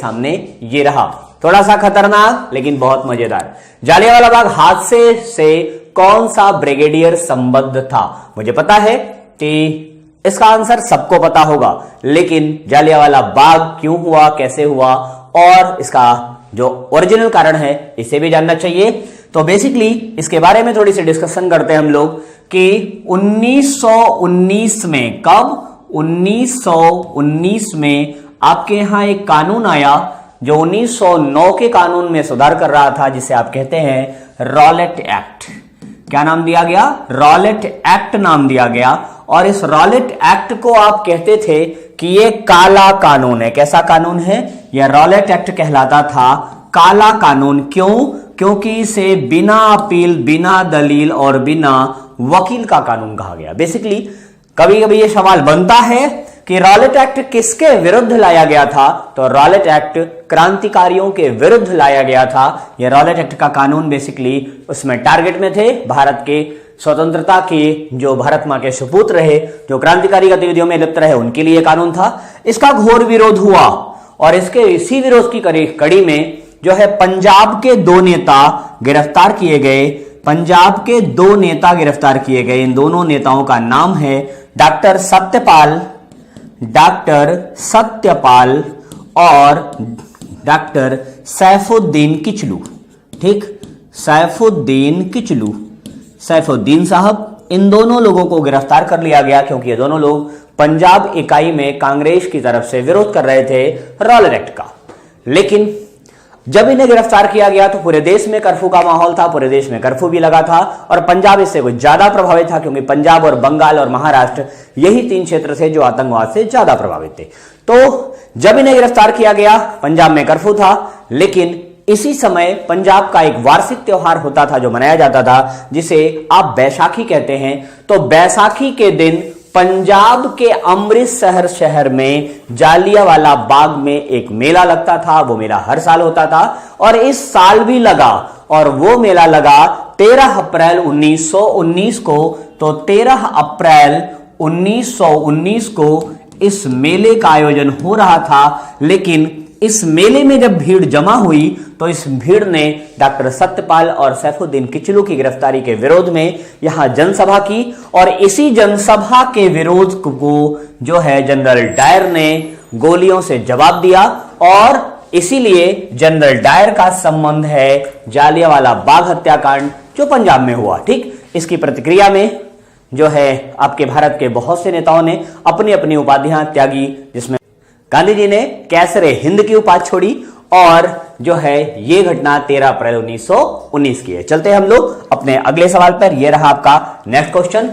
सामने ये रहा, थोड़ा सा खतरनाक लेकिन बहुत मजेदार। जालियांवाला बाग हादसे से कौन सा ब्रिगेडियर संबद्ध था? मुझे पता है कि इसका आंसर सबको पता होगा, लेकिन जालियांवाला बाग क्यों हुआ, कैसे हुआ और इसका जो ओरिजिनल कारण है इसे भी जानना चाहिए। तो बेसिकली इसके बारे में थोड़ी सी डिस्कशन करते हैं हम लोग कि 1919 में, कब? 1919 में आपके यहां एक कानून आया जो 1909 के कानून में सुधार कर रहा था, जिसे आप कहते हैं रॉलेट एक्ट। क्या नाम दिया गया? रॉलेट एक्ट नाम दिया गया। और इस रॉलेट एक्ट को आप कहते थे कि ये काला कानून है। कैसा कानून है? यह रॉलेट एक्ट कहलाता था काला कानून। क्यों? क्योंकि इसे बिना अपील, बिना दलील और बिना वकील का कानून कहा गया। बेसिकली कभी कभी यह सवाल बनता है कि रॉलेट एक्ट किसके विरुद्ध लाया गया था? तो रॉलेट एक्ट क्रांतिकारियों के विरुद्ध लाया गया था। यह रॉलेट एक्ट का कानून बेसिकली उसमें टारगेट में थे भारत के स्वतंत्रता के, जो भारत मां के सपूत रहे, जो क्रांतिकारी गतिविधियों में लिप्त रहे, उनके लिए कानून था। इसका घोर विरोध हुआ और इसके इसी विरोध की कड़ी में जो है पंजाब के दो नेता गिरफ्तार किए गए। पंजाब के दो नेता गिरफ्तार किए गए। इन दोनों नेताओं का नाम है डॉक्टर सत्यपाल और डॉक्टर सैफुद्दीन किचलू। ठीक, सैफुद्दीन साहब, इन दोनों लोगों को गिरफ्तार कर लिया गया क्योंकि ये दोनों लोग पंजाब इकाई में कांग्रेस की तरफ से विरोध कर रहे थे रॉलेट एक्ट का। लेकिन जब इन्हें गिरफ्तार किया गया तो पूरे देश में कर्फ्यू का माहौल था, पूरे देश में कर्फ्यू भी लगा था और पंजाब इससे कुछ ज्यादा प्रभावित था क्योंकि पंजाब और बंगाल और महाराष्ट्र यही तीन क्षेत्र से जो आतंकवाद से ज्यादा प्रभावित थे। तो जब इन्हें गिरफ्तार किया गया, पंजाब में कर्फ्यू था, लेकिन इसी समय पंजाब का एक वार्षिक त्योहार होता था जो मनाया जाता था, जिसे आप बैसाखी कहते हैं। तो बैसाखी के दिन पंजाब के अमृतसर शहर में जालियांवाला बाग में एक मेला लगता था। वो मेला हर साल होता था और इस साल भी लगा और वो मेला लगा 13 अप्रैल 1919 को। तो 13 अप्रैल 1919 को इस मेले का आयोजन हो रहा था, लेकिन इस मेले में जब भीड़ जमा हुई तो इस भीड़ ने डॉक्टर सत्यपाल और सैफुद्दीन किचलू की गिरफ्तारी के विरोध में यहां जनसभा की और इसी जनसभा के विरोध को जो है जनरल डायर ने गोलियों से जवाब दिया और इसीलिए जनरल डायर का संबंध है जालियांवाला बाग हत्याकांड जो पंजाब में हुआ। ठीक, इसकी प्रतिक्रिया में जो है आपके भारत के बहुत से नेताओं ने अपनी अपनी उपाधियां त्यागी, जिसमें गांधी जी ने कैसरे हिंद की उपाधि छोड़ी और जो है ये घटना 13 अप्रैल 1919 की है। चलते हैं हम लोग अपने अगले सवाल पर। यह रहा आपका नेक्स्ट क्वेश्चन।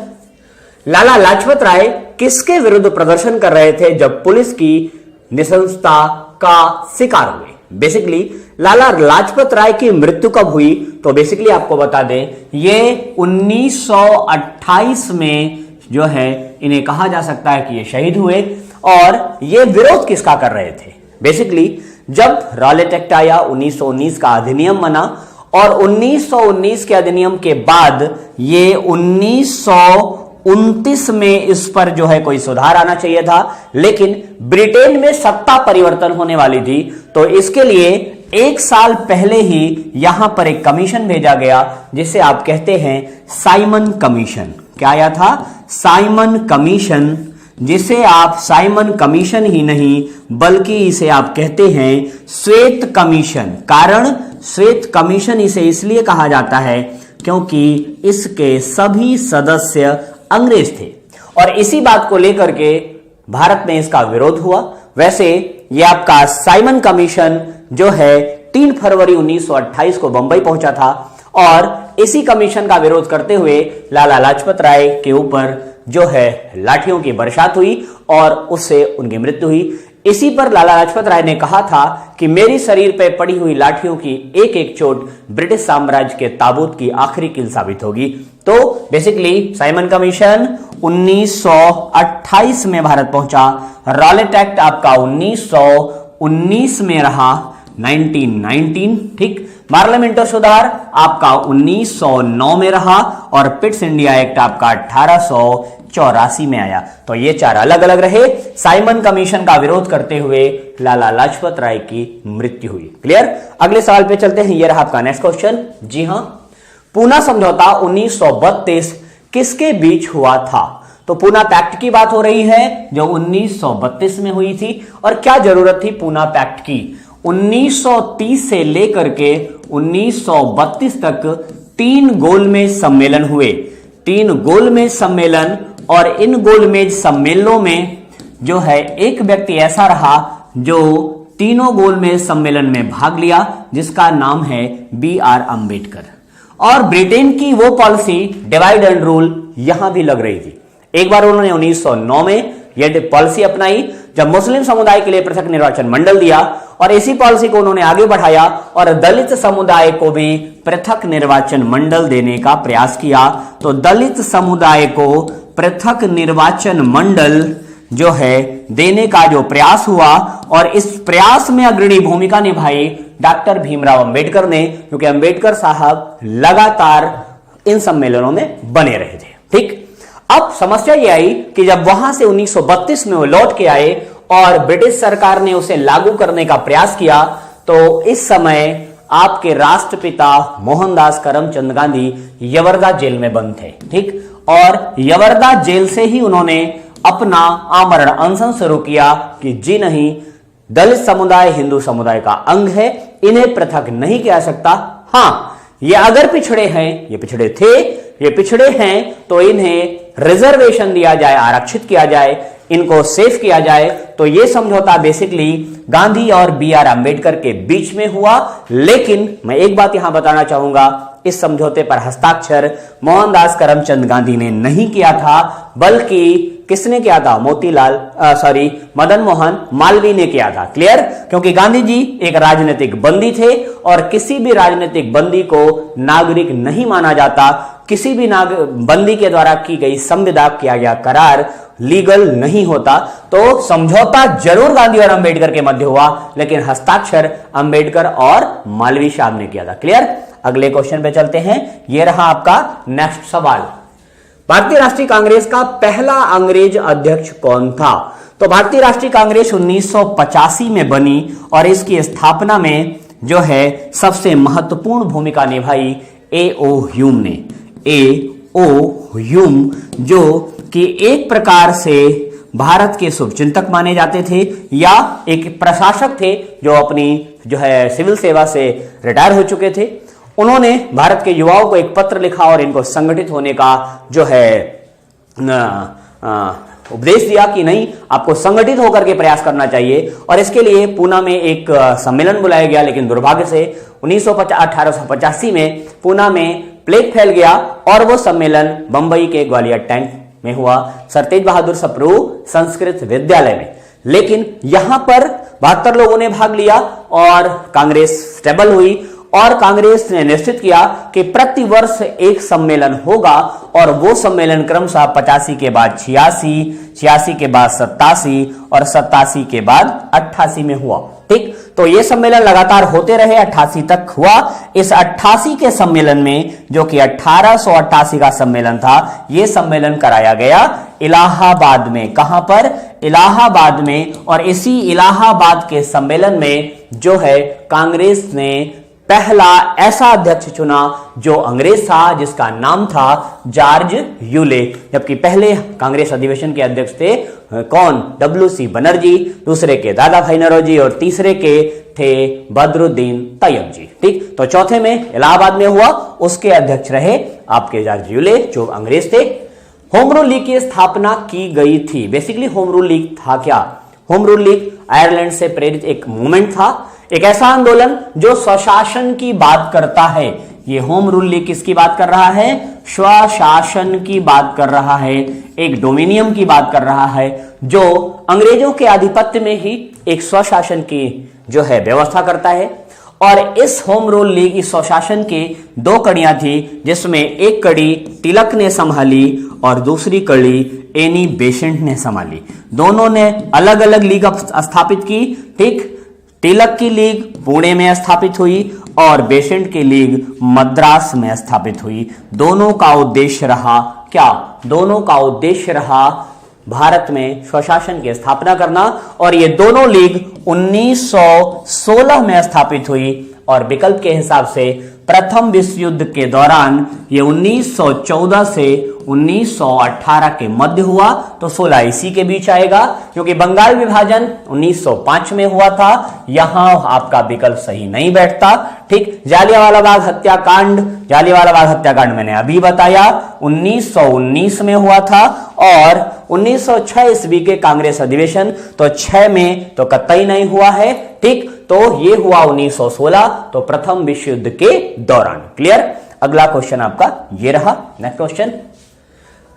लाला लाजपत राय किसके विरुद्ध प्रदर्शन कर रहे थे जब पुलिस की निशंसता का शिकार हुए? बेसिकली लाला लाजपत राय की मृत्यु कब हुई? तो बेसिकली आपको बता दें, ये 1928 में जो है इन्हें कहा जा सकता है कि ये शहीद हुए। और ये विरोध किसका कर रहे थे? बेसिकली जब रॉलेट एक्ट आया, 1919 का अधिनियम बना और 1919 के अधिनियम के बाद ये 1929 में इस पर जो है कोई सुधार आना चाहिए था, लेकिन ब्रिटेन में सत्ता परिवर्तन होने वाली थी। तो इसके लिए एक साल पहले ही यहां पर एक कमीशन भेजा गया जिसे आप कहते हैं साइमन कमीशन। क्या आया था? साइमन कमीशन, जिसे आप साइमन कमीशन ही नहीं बल्कि इसे आप कहते हैं श्वेत कमीशन। कारण श्वेत कमीशन इसे इसलिए कहा जाता है क्योंकि इसके सभी सदस्य अंग्रेज थे और इसी बात को लेकर के भारत में इसका विरोध हुआ। वैसे ये आपका साइमन कमीशन जो है 3 फरवरी 1928 को बंबई पहुंचा था और इसी कमीशन का विरोध करते हुए लाला लाजपत राय के ऊपर जो है लाठियों की बरसात हुई और उससे उनकी मृत्यु हुई। इसी पर लाला लाजपत राय ने कहा था कि मेरी शरीर पर पड़ी हुई लाठियों की एक एक चोट ब्रिटिश साम्राज्य के ताबूत की आखिरी कील साबित होगी। तो बेसिकली साइमन कमीशन 1928 में भारत पहुंचा। रॉलेट एक्ट आपका 1919 में रहा, 1919। ठीक, पार्लियामेंट सुधार आपका 1909 में रहा और पिट्स इंडिया एक्ट आपका 1800 1984 में आया। तो ये 4 अलग अलग रहे। साइमन कमीशन का विरोध करते हुए लाला लाजपत राय की मृत्यु हुई। क्लियर। अगले सवाल पे चलते हैं। ये रहा आपका नेक्स्ट क्वेश्चन। जी हां, पूना समझौता 1932 किसके बीच हुआ था? तो पूना पैक्ट की बात हो रही है जो 1932 में हुई थी। और क्या जरूरत थी पूना पैक्ट की? 1930 से लेकर के 1932 तक 3 गोलमेज सम्मेलन हुए। 3 गोलमेज सम्मेलन, और इन गोलमेज सम्मेलनों में जो है एक व्यक्ति ऐसा रहा जो तीनों गोलमेज सम्मेलन में भाग लिया, जिसका नाम है BR अंबेडकर। और ब्रिटेन की वो पॉलिसी डिवाइड एंड रूल यहां भी लग रही थी। एक बार उन्होंने 1909 में यह पॉलिसी अपनाई जब मुस्लिम समुदाय के लिए पृथक निर्वाचन मंडल दिया, और इसी पॉलिसी को उन्होंने आगे बढ़ाया और दलित समुदाय को भी पृथक निर्वाचन मंडल देने का प्रयास किया। तो दलित समुदाय को पृथक निर्वाचन मंडल जो है देने का जो प्रयास हुआ, और इस प्रयास में अग्रणी भूमिका निभाई डॉक्टर भीमराव अंबेडकर ने, क्योंकि अंबेडकर साहब लगातार इन सम्मेलनों में बने रहे थे। ठीक। अब समस्या यह आई कि जब वहां से 1932 में वो लौट के आए और ब्रिटिश सरकार ने उसे लागू करने का प्रयास किया, तो इस समय आपके राष्ट्रपिता मोहनदास करमचंद गांधी यवर्दा जेल में बंद थे। ठीक। और यवर्दा जेल से ही उन्होंने अपना आमरण अनशन शुरू किया कि जी नहीं, दलित समुदाय हिंदू समुदाय का अंग है, इन्हें पृथक नहीं किया सकता। हां, ये अगर पिछड़े हैं, ये पिछड़े थे, ये पिछड़े हैं, तो इन्हें रिजर्वेशन दिया जाए, आरक्षित किया जाए, इनको सेफ किया जाए। तो ये समझौता बेसिकली गांधी और BR अंबेडकर के बीच में हुआ। लेकिन मैं एक बात यहां बताना चाहूंगा, इस समझौते पर हस्ताक्षर मोहनदास करमचंद गांधी ने नहीं किया था, बल्कि किसने किया था? मदन मोहन मालवीय ने किया था। क्लियर। क्योंकि गांधी जी एक राजनीतिक बंदी थे, और किसी भी राजनीतिक बंदी को नागरिक नहीं माना जाता। किसी भी बंदी के द्वारा की गई संविदा, किया गया करार लीगल नहीं होता। तो समझौता जरूर गांधी और अंबेडकर के मध्य हुआ, लेकिन हस्ताक्षर अंबेडकर और मालवीय साहब ने किया था। क्लियर। अगले क्वेश्चन पे चलते हैं। यह रहा आपका नेक्स्ट सवाल। भारतीय राष्ट्रीय कांग्रेस का पहला अंग्रेज अध्यक्ष कौन था? तो भारतीय राष्ट्रीय कांग्रेस 1985 में बनी, और इसकी स्थापना में जो है सबसे महत्वपूर्ण भूमिका निभाई A.O. ह्यूम ने। A.O. ह्यूम जो कि एक प्रकार से भारत के शुभचिंतक माने जाते थे, या एक प्रशासक थे जो अपनी जो है सिविल सेवा से रिटायर हो चुके थे। उन्होंने भारत के युवाओं को एक पत्र लिखा और इनको संगठित होने का जो है उपदेश दिया कि नहीं, आपको संगठित होकर के प्रयास करना चाहिए। और इसके लिए पूना में एक सम्मेलन बुलाया गया, लेकिन दुर्भाग्य से 1885 में पूना में प्लेग फैल गया, और वो सम्मेलन बंबई के ग्वालियर टैंक में हुआ, सर तेज बहादुर सप्रू संस्कृत विद्यालय में। लेकिन यहां पर 72 लोगों ने भाग लिया और कांग्रेस स्टेबल हुई, और कांग्रेस ने निश्चित किया कि प्रति वर्ष एक सम्मेलन होगा, और वो सम्मेलन क्रमशः 85 के बाद 86, 86 के बाद 87 और 87 के बाद 88 में हुआ। ठीक। तो ये सम्मेलन लगातार होते रहे, 88 तक हुआ। इस 88 के सम्मेलन में, जो कि 1888 का सम्मेलन था, ये सम्मेलन कराया गया इलाहाबाद में। कहां पर? इलाहाबाद में। और इसी इलाहाबाद के सम्मेलन में जो है कांग्रेस ने पहला ऐसा अध्यक्ष चुना जो अंग्रेज था, जिसका नाम था जॉर्ज यूले। जबकि पहले कांग्रेस अधिवेशन के अध्यक्ष थे कौन? WC बनर्जी, दूसरे के दादा भाई नौरोजी, और तीसरे के थे बदरुद्दीन तैयब जी। ठीक। तो चौथे में इलाहाबाद में हुआ, उसके अध्यक्ष रहे आपके जॉर्ज यूले, जो अंग्रेज थे। होम रूल लीग की स्थापना की गई थी। बेसिकली होम रूल लीग था क्या? होम रूल लीग आयरलैंड से प्रेरित एक मूवमेंट था, एक ऐसा आंदोलन जो स्वशासन की बात करता है। ये होम रूल लीग किसकी बात कर रहा है? स्वशासन की बात कर रहा है, एक डोमिनियम की बात कर रहा है, जो अंग्रेजों के आधिपत्य में ही एक स्वशासन की जो है व्यवस्था करता है। और इस होम रूल लीग, इस स्वशासन की 2 कड़ियां थी, जिसमें एक कड़ी तिलक ने संभाली और दूसरी कड़ी एनी बेसेंट ने संभाली। दोनों ने अलग अलग लीग स्थापित की। ठीक। तिलक की लीग पुणे में स्थापित हुई और बेसेंट की लीग मद्रास में स्थापित हुई। दोनों का उद्देश्य रहा क्या? दोनों का उद्देश्य रहा भारत में स्वशासन की स्थापना करना, और ये दोनों लीग 1916 में स्थापित हुई, और विकल्प के हिसाब से प्रथम विश्व युद्ध के दौरान ये 1914 से 1918 के मध्य हुआ, तो 16 इसी के बीच आएगा, क्योंकि बंगाल विभाजन 1905 में हुआ था। यहां आपका विकल्प सही नहीं बैठता। ठीक, जालियांवाला बाग हत्याकांड मैंने अभी बताया 1919 में हुआ था, और 1906 ईस्वी के कांग्रेस अधिवेशन तो 6 में तो कतई नहीं हुआ है। ठीक, तो ये हुआ 1916, तो प्रथम विश्व युद्ध के दौरान। क्लियर। अगला क्वेश्चन आपका ये रहा। Next question,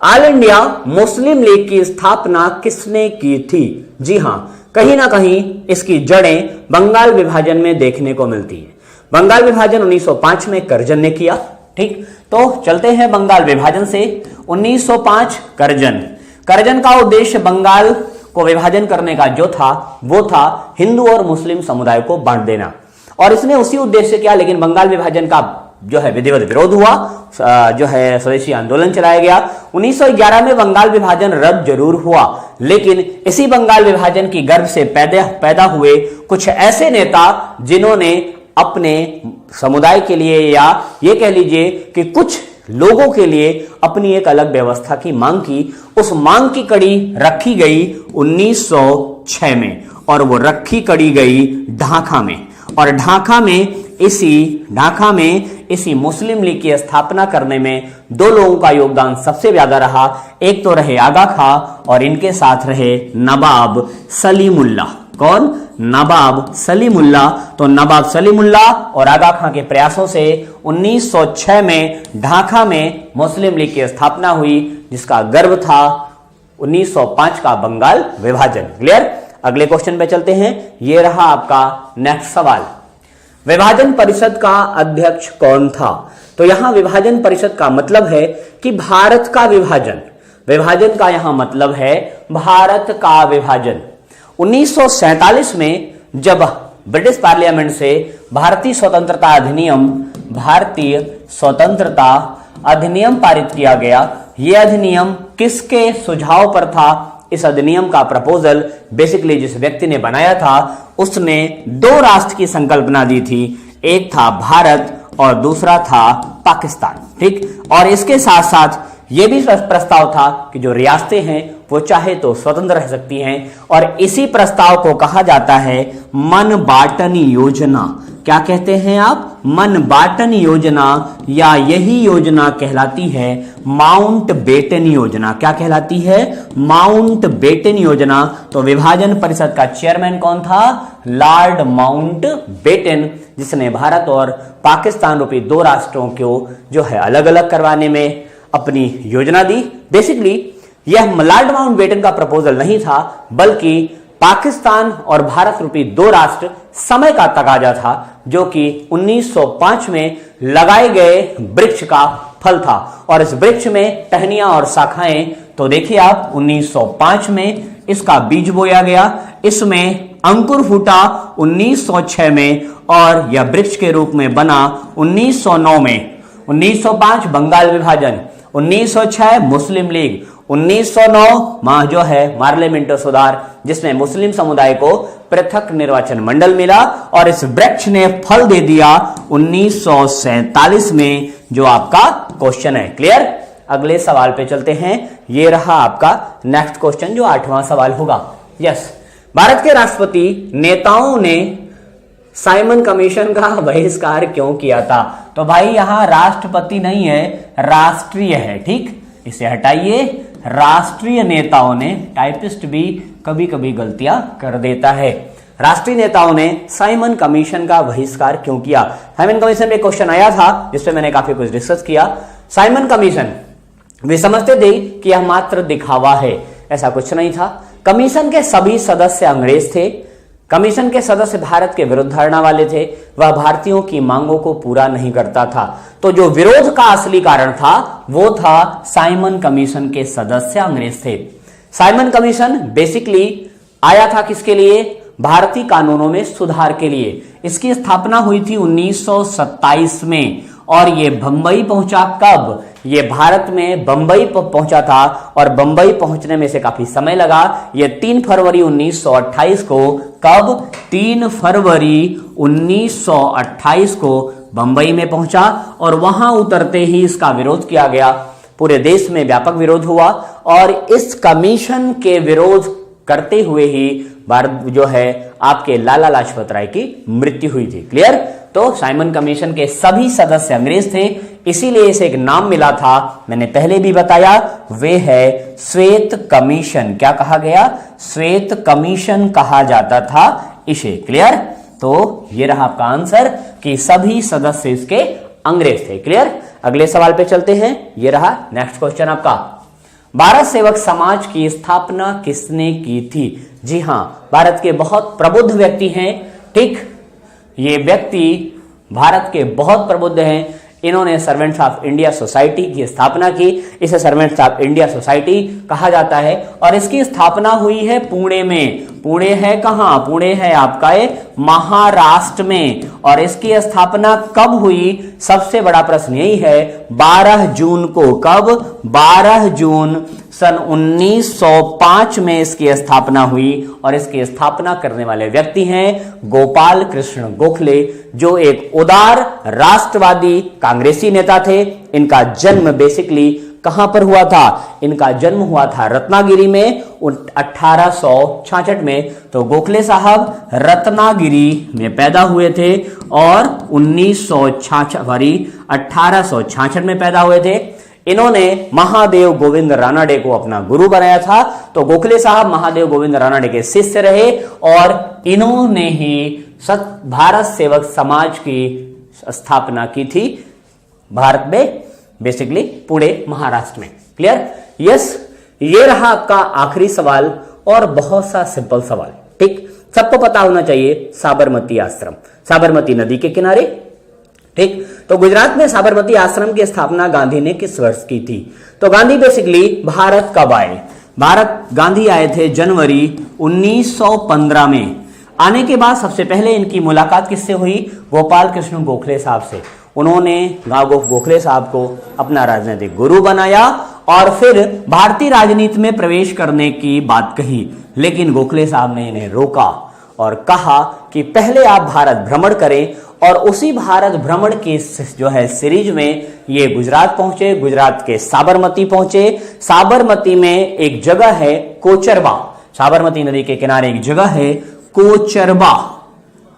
all India Muslim league की स्थापना किसने की थी? जी हां, कहीं ना कहीं इसकी जड़ें बंगाल विभाजन में देखने को मिलती है। बंगाल विभाजन 1905 में करजन ने किया। ठीक, तो चलते हैं बंगाल विभाजन से। 1905 करजन का उद्देश्य बंगाल को विभाजन करने का जो था वो था हिंदू और मुस्लिम समुदाय को बांट देना, और इसने उसी उद्देश्य से किया। लेकिन बंगाल विभाजन का जो है विधिवत विरोध हुआ, जो है स्वदेशी आंदोलन चलाया गया। 1911 में बंगाल विभाजन रद्द जरूर हुआ, लेकिन इसी बंगाल विभाजन की गर्भ से पैदा हुए कुछ ऐसे नेता जिन्होंने अपने समुदाय के लिए, या ये कह लीजिए कि कुछ लोगों के लिए अपनी एक अलग व्यवस्था की मांग की। उस मांग की कड़ी रखी गई 1906 में, और वो रखी कड़ी गई ढाका में, और ढाका में इसी मुस्लिम लीग की स्थापना करने में दो लोगों का योगदान सबसे ज्यादा रहा। एक तो रहे आगा खां, और इनके साथ रहे नवाब सलीमुल्लाह। कौन? नवाब सलीमुल्लाह। तो नवाब सलीमुल्लाह और आगा खां के प्रयासों से 1906 में ढाका में मुस्लिम लीग की स्थापना हुई, जिसका गर्भ था 1905 का बंगाल विभाजन। क्लियर। अगले क्वेश्चन पे चलते हैं। यह रहा आपका नेक्स्ट सवाल, विभाजन परिषद का अध्यक्ष कौन था? तो यहां विभाजन परिषद का मतलब है कि भारत का विभाजन का यहां मतलब है भारत का विभाजन। 1947 में जब ब्रिटिश पार्लियामेंट से भारतीय स्वतंत्रता अधिनियम पारित किया गया। यह अधिनियम किसके सुझाव पर था? इस अधिनियम का प्रपोजल बेसिकली जिस व्यक्ति ने बनाया था उसने दो राष्ट्र की संकल्पना दी थी, एक था भारत और दूसरा था पाकिस्तान। ठीक, और इसके साथ साथ यह भी प्रस्ताव था कि जो रियासतें हैं वो चाहे तो स्वतंत्र रह सकती हैं, और इसी प्रस्ताव को कहा जाता है मन बाटन योजना। क्या कहते हैं आप? मन बाटन योजना, या यही योजना कहलाती है माउंट बेटन योजना। क्या कहलाती है? माउंट बेटन योजना। तो विभाजन परिषद का चेयरमैन कौन था? लॉर्ड माउंट बेटन, जिसने भारत और पाकिस्तान रूपी दो राष्ट्रों को जो है अलग अलग करवाने में अपनी योजना दी। बेसिकली यह लॉर्ड माउंट बेटन का प्रपोजल नहीं था, बल्कि पाकिस्तान और भारत रूपी दो राष्ट्र समय का तकाजा था, जो कि 1905 में लगाए गए वृक्ष का फल था। और इस वृक्ष में टहनियां और शाखाएं, तो देखिए आप 1905 में इसका बीज बोया गया, इसमें अंकुर फूटा 1906 में, और यह वृक्ष के रूप में बना 1909 में। 1905 बंगाल विभाजन, 1906 मुस्लिम लीग, 1909 जो है पार्लियामेंट सुधार, जिसमें मुस्लिम समुदाय को पृथक निर्वाचन मंडल मिला, और इस वृक्ष ने फल दे दिया 1947 में, जो आपका क्वेश्चन है। क्लियर। अगले सवाल पे चलते हैं। ये रहा आपका नेक्स्ट क्वेश्चन, जो 8वां सवाल होगा। यस, भारत के राष्ट्रपति नेताओं ने साइमन कमीशन का बहिष्कार क्यों किया था? तो भाई यहां राष्ट्रपति नहीं है, राष्ट्रीय है। ठीक, इसे हटाइए। राष्ट्रीय नेताओं ने, टाइपिस्ट भी कभी कभी गलतियां कर देता है। राष्ट्रीय नेताओं ने साइमन कमीशन का बहिष्कार क्यों किया? साइमन कमीशन पे क्वेश्चन आया था, जिसपे मैंने काफी कुछ डिस्कस किया। साइमन कमीशन वे समझते थे कि यह मात्र दिखावा है, ऐसा कुछ नहीं था। कमीशन के सभी सदस्य अंग्रेज थे। कमीशन के सदस्य भारत के विरुद्ध धारणा वाले थे। वह भारतीयों की मांगों को पूरा नहीं करता था। तो जो विरोध का असली कारण था वो था साइमन कमीशन के सदस्य अंग्रेज थे। साइमन कमीशन बेसिकली आया था किसके लिए? भारतीय कानूनों में सुधार के लिए। इसकी स्थापना हुई थी 1927 में, और ये बंबई पहुंचा कब? ये भारत में बंबई पहुंचा था और बंबई पहुंचने में से काफी समय लगा। ये 3 फरवरी 1928 को, कब? 3 फरवरी 1928 को बंबई में पहुंचा और वहां उतरते ही इसका विरोध किया गया। पूरे देश में व्यापक विरोध हुआ और इस कमीशन के विरोध करते हुए ही भारत जो है आपके लाला लाजपत राय की मृत्यु हुई थी। क्लियर? तो साइमन कमीशन के सभी सदस्य अंग्रेज थे, इसीलिए इसे एक नाम मिला था, मैंने पहले भी बताया, वे है श्वेत कमीशन। क्या कहा गया? श्वेत कमीशन कहा जाता था इसे। क्लियर? तो ये रहा आपका आंसर कि सभी सदस्य इसके अंग्रेज थे। क्लियर? अगले सवाल पे चलते हैं। ये रहा नेक्स्ट क्वेश्चन आपका, भारत सेवक समाज की स्थापना किसने की थी? जी हां, भारत के बहुत प्रबुद्ध व्यक्ति हैं। ठीक, ये व्यक्ति भारत के बहुत प्रबुद्ध हैं। इन्होंने सर्वेंट्स ऑफ इंडिया सोसाइटी की स्थापना की। इसे सर्वेंट्स ऑफ इंडिया सोसाइटी कहा जाता है और इसकी स्थापना हुई है पुणे में। पुणे है कहां? पुणे है आपका महाराष्ट्र में। और इसकी स्थापना कब हुई? सबसे बड़ा प्रश्न यही है, 12 जून को। कब? 12 जून सन 1905 में इसकी स्थापना हुई और इसकी स्थापना करने वाले व्यक्ति हैं गोपाल कृष्ण गोखले, जो एक उदार राष्ट्रवादी कांग्रेसी नेता थे। इनका जन्म बेसिकली कहां पर हुआ था? इनका जन्म हुआ था रत्नागिरी में 1866 में। तो गोखले साहब रत्नागिरी में पैदा हुए थे और 1866 में पैदा हुए थे। इन्होंने महादेव गोविंद रानडे को अपना गुरु बनाया था। तो गोखले साहब महादेव गोविंद रानडे के शिष्य रहे और इन्होंने ही भारत सेवक समाज की स्थापना की थी भारत में, बेसिकली पुणे महाराष्ट्र में। क्लियर? यस, ये रहा आपका आखिरी सवाल और बहुत सा सिंपल सवाल। ठीक, सबको पता होना चाहिए साबरमती आश्रम, साबरमती नदी के किनारे। ठीक, तो गुजरात में साबरमती आश्रम की स्थापना गांधी ने किस वर्ष की थी? तो गांधी बेसिकली भारत कब आए? गांधी आए थे जनवरी 1915 में। आने के बाद सबसे पहले इनकी मुलाकात किससे हुई? गोपाल कृष्ण गोखले साहब से। उन्होंने गोखले साहब को अपना राजनीतिक गुरु बनाया और फिर भारतीय राजनीति में प्रवेश करने की बात कही, लेकिन गोखले साहब ने इन्हें रोका और कहा कि पहले आप भारत भ्रमण करें। और उसी भारत भ्रमण की जो है सीरीज में ये गुजरात पहुंचे, गुजरात के साबरमती पहुंचे। साबरमती में एक जगह है कोचरबा, साबरमती नदी के किनारे एक जगह है कोचरबा।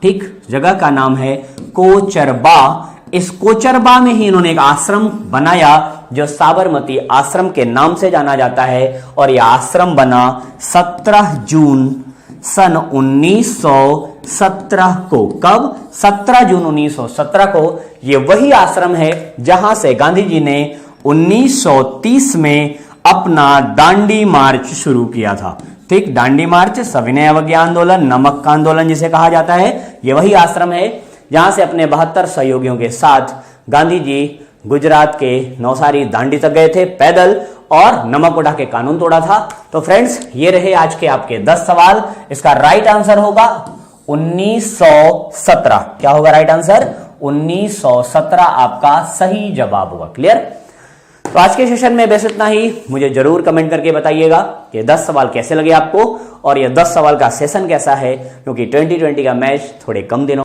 ठीक, जगह का नाम है कोचरबा। इस कोचरबा में ही इन्होंने एक आश्रम बनाया जो साबरमती आश्रम के नाम से जाना जाता है और यह आश्रम बना 17 जून सन 1917 को। कब? 17 जून 1917 को। यह वही आश्रम है जहां से गांधी जी ने 1930 में अपना दांडी मार्च शुरू किया था। ठीक, दांडी मार्च, सविनय अवज्ञा आंदोलन, नमक का आंदोलन जिसे कहा जाता है, यह वही आश्रम है जहां से अपने 72 सहयोगियों के साथ गांधी जी गुजरात के नौसारी दांडी तक गए थे पैदल और नमक उठा के कानून तोड़ा था। तो फ्रेंड्स, ये रहे आज के आपके 10 सवाल। इसका राइट आंसर होगा 1917। क्या होगा राइट आंसर? 1917 आपका सही जवाब होगा। क्लियर? तो आज के सेशन में बस इतना ही। मुझे जरूर कमेंट करके बताइएगा कि 10 सवाल कैसे लगे आपको और ये 10 सवाल का सेशन कैसा है, क्योंकि 2020 का मैच थोड़े कम दिनों